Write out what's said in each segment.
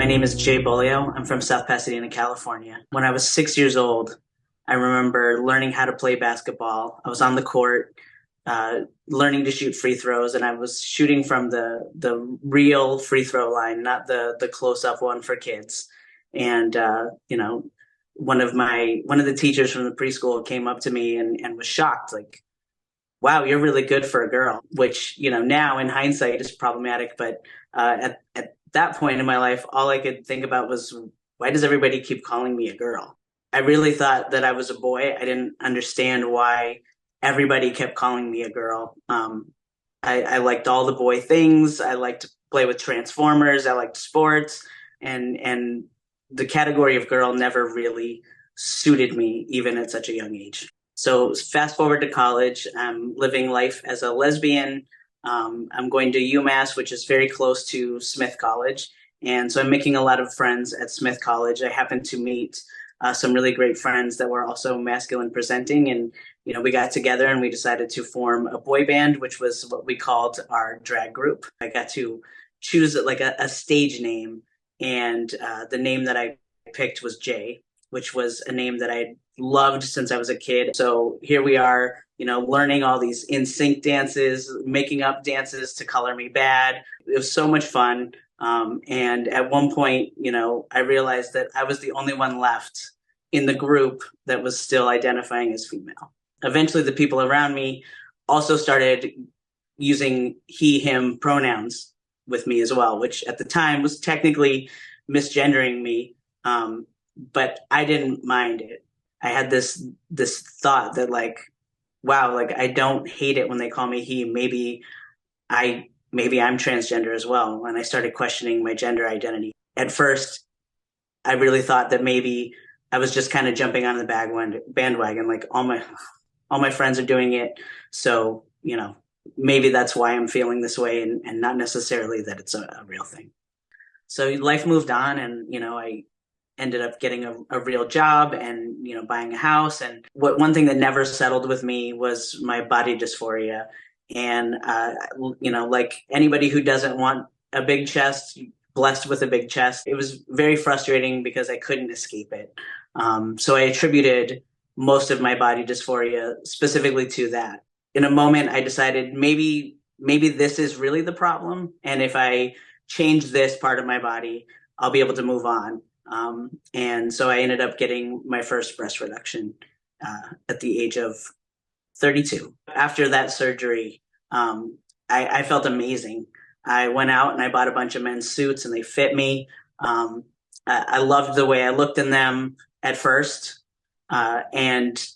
My name is Jay Bolio. I'm from South Pasadena, California. When I was 6 years old, I remember learning how to play basketball. I was on the court, learning to shoot free throws, and I was shooting from the real free throw line, not the close up one for kids. And one of the teachers from the preschool came up to me and was shocked, like, "Wow, you're really good for a girl," which, now in hindsight is problematic. But at that point in my life, all I could think about was, why does everybody keep calling me a girl? I really thought that I was a boy. I didn't understand why everybody kept calling me a girl. I liked all the boy things. I liked to play with Transformers. I liked sports, and the category of girl never really suited me, even at such a young age. So fast forward to college, I'm living life as a lesbian. I'm going to UMass, which is very close to Smith College. And so I'm making a lot of friends at Smith College. I happened to meet some really great friends that were also masculine presenting. And, we got together and we decided to form a boy band, which was what we called our drag group. I got to choose like a stage name. And the name that I picked was Jay, which was a name that I loved since I was a kid. So here we are, learning all these NSYNC dances, making up dances to Color Me Bad. It was so much fun. And at one point, I realized that I was the only one left in the group that was still identifying as female. Eventually, the people around me also started using he, him pronouns with me as well, which at the time was technically misgendering me. But I didn't mind it. I had this thought that, like, wow, like, I don't hate it when they call me he. Maybe I'm transgender as well. And I started questioning my gender identity. At first, I really thought that maybe I was just kind of jumping on the bandwagon. Like, all my friends are doing it. So, maybe that's why I'm feeling this way, and not necessarily that it's a real thing. So life moved on, and, I ended up getting a real job and, buying a house. And one thing that never settled with me was my body dysphoria. And, like anybody who doesn't want a big chest, blessed with a big chest, it was very frustrating because I couldn't escape it. So I attributed most of my body dysphoria specifically to that. In a moment, I decided maybe this is really the problem. And if I change this part of my body, I'll be able to move on. And so I ended up getting my first breast reduction at the age of 32. After that surgery, I felt amazing. I went out and I bought a bunch of men's suits and they fit me. I loved the way I looked in them at first, and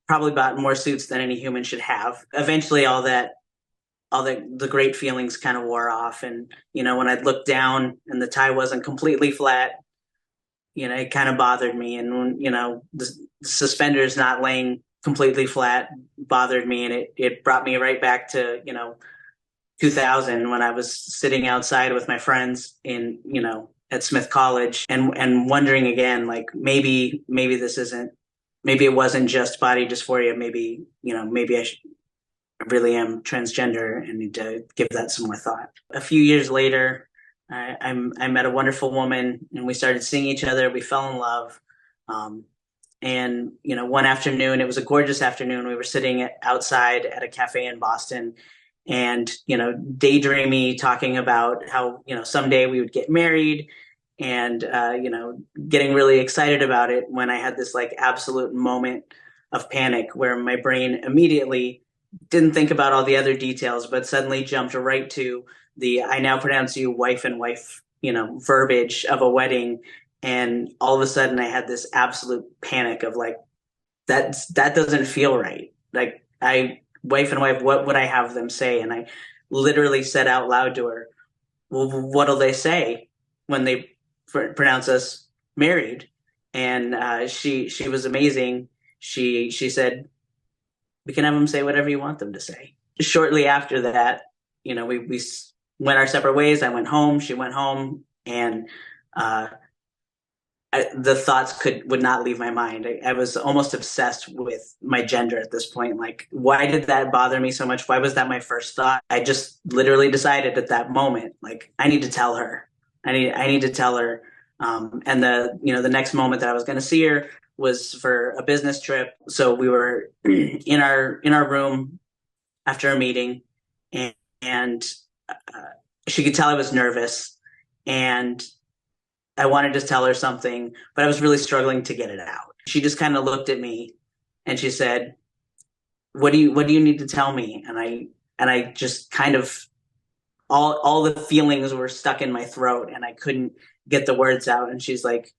probably bought more suits than any human should have. Eventually, all the great feelings kind of wore off, and when I'd look down and the tie wasn't completely flat, it kind of bothered me. And when the suspenders not laying completely flat bothered me, and it brought me right back to 2000, when I was sitting outside with my friends in at Smith College, and wondering again, like, maybe it wasn't just body dysphoria. Maybe I really am transgender and need to give that some more thought. A few years later, I met a wonderful woman and we started seeing each other. We fell in love. And one afternoon, it was a gorgeous afternoon. We were sitting outside at a cafe in Boston and, daydreamy, talking about how, someday we would get married, and, getting really excited about it, when I had this like absolute moment of panic where my brain immediately didn't think about all the other details, but suddenly jumped right to the "I now pronounce you wife and wife," verbiage of a wedding. And all of a sudden I had this absolute panic of like, that doesn't feel right. Like, wife and wife, what would I have them say? And I literally said out loud to her, "Well, what'll they say when they pronounce us married?" And she was amazing. She said, "We can have them say whatever you want them to say." Shortly after that, we went our separate ways. I went home, she went home, and the thoughts would not leave my mind. I was almost obsessed with my gender at this point. Like, why did that bother me so much? Why was that my first thought? I just literally decided at that moment, like, I need to tell her. I need to tell her. And the next moment that I was going to see her was for a business trip. So we were in our room after a meeting, and, and she could tell I was nervous, and I wanted to tell her something, but I was really struggling to get it out. She just kind of looked at me and she said, what do you need to tell me?" And I just kind of, all the feelings were stuck in my throat and I couldn't get the words out. And she's like,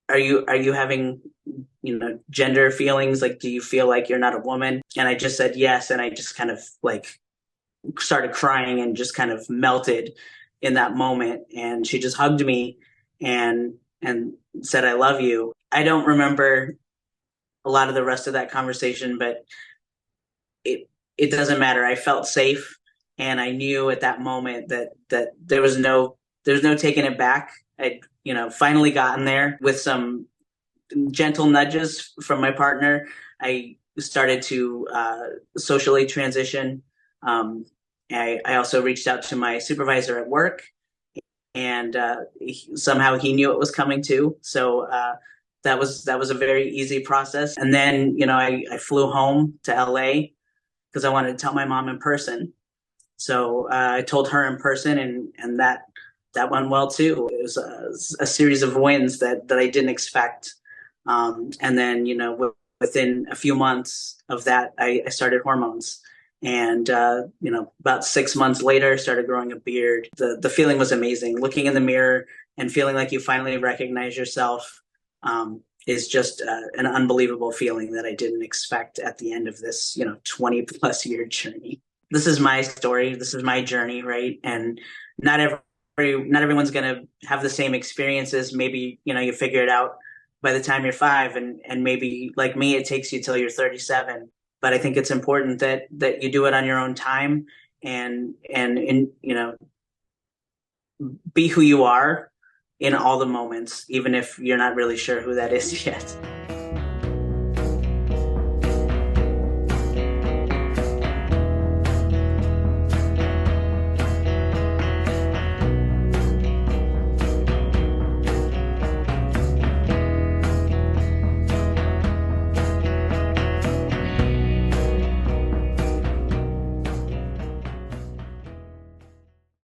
are you having, gender feelings? Like, do you feel like you're not a woman? And I just said yes. And I just kind of like started crying and just kind of melted in that moment. And she just hugged me and said, "I love you." I don't remember a lot of the rest of that conversation, but it doesn't matter. I felt safe, and I knew at that moment that there was no taking it back. I finally gotten there with some gentle nudges from my partner. I started to socially transition. I also reached out to my supervisor at work, and somehow he knew it was coming too. So that was a very easy process. And then I flew home to LA because I wanted to tell my mom in person. So I told her in person, and that went well too. It was a series of wins that I didn't expect. And then within a few months of that, I started hormones. And about 6 months later, started growing a beard. The feeling was amazing. Looking in the mirror and feeling like you finally recognize yourself is just an unbelievable feeling that I didn't expect at the end of this 20 plus year journey. This is my story. This is my journey, right? And not not everyone's going to have the same experiences. Maybe you figure it out by the time you're 5, and maybe like me, it takes you till you're 37. But I think it's important that you do it on your own time, and be who you are in all the moments, even if you're not really sure who that is yet.